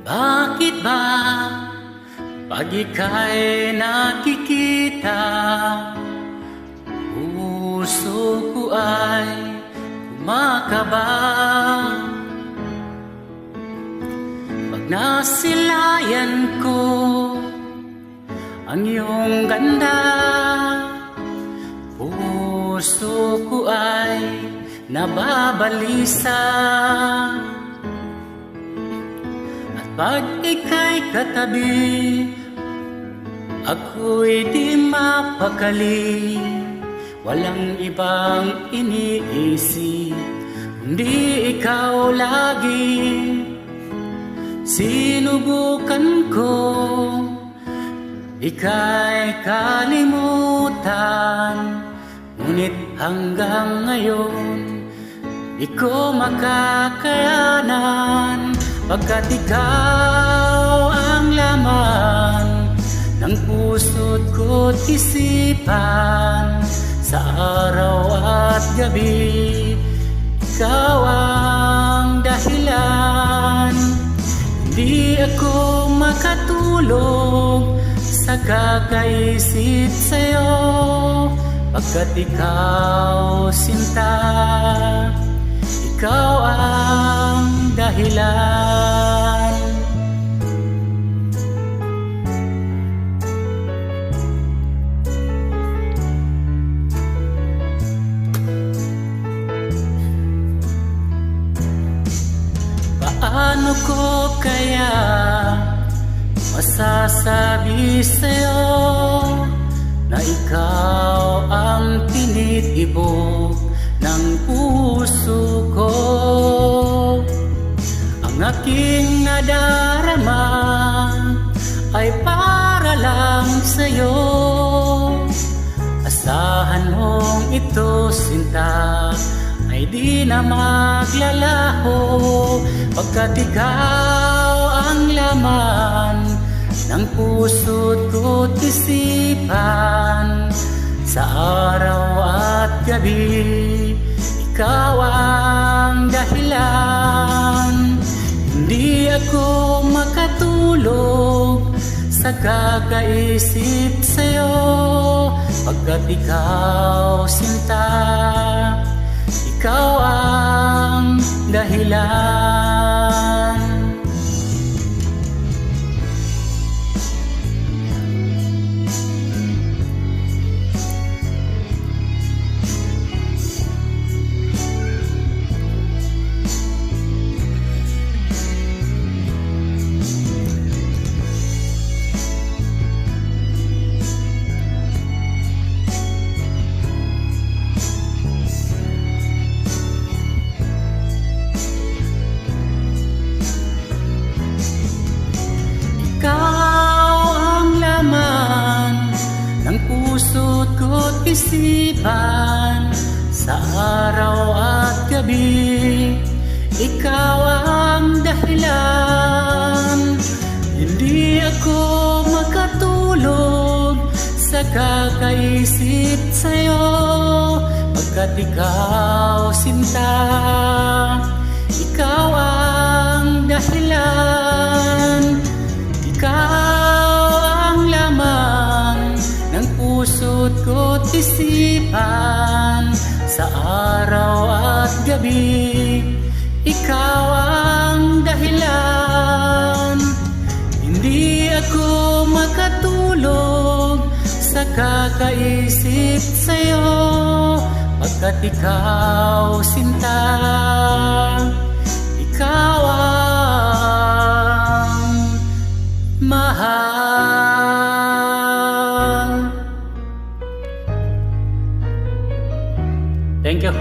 Bakit ba pag ika'y nakikita, puso ko ay kumakaba? Pag nasilayan ko ang iyong ganda, puso ko ay nababalisa. At pag ika'y katabi, ako'y di mapakali. Walang ibang iniisip kundi ikaw lagi. Sinubukan ko ika'y kalimutan, ngunit hanggang ngayon di ko makakayanan. Pagkat ikaw ang laman ng puso't ko't isipan, sa araw at gabi ikaw ang dahilan. Hindi ako makatulog sa kakaisip sa'yo, pagkat ikaw sinta, ikaw ang dahilan. Paano ko kaya masasabi sa'yo na ikaw ang tinitibok ng puso ko? Ang aking nadarama ay para lang sa'yo. Asahan mong ito, sinta, ay di na maglalaho, pagkat ikaw ang laman ng puso't ko't isipan, sa araw at gabi ikaw ang dahilan. Hindi ako makatulog sa kakaisip sa'yo, pagkat ikaw sinta, ikaw ang dahilan. Puso't ko't isipan, sa araw at gabi ikaw ang dahilan. Hindi ako makatulog sa kakaisip sa'yo, pagkat ikaw sinta, ikaw ang dahilan. Ikaw ang laman ng puso't ko't isipan, sa araw at gabi ikaw ang dahilan. Hindi ako makatulog sa kakaisip sa'yo, pagkat ikaw sinta, ikaw ang mahal. Thank you.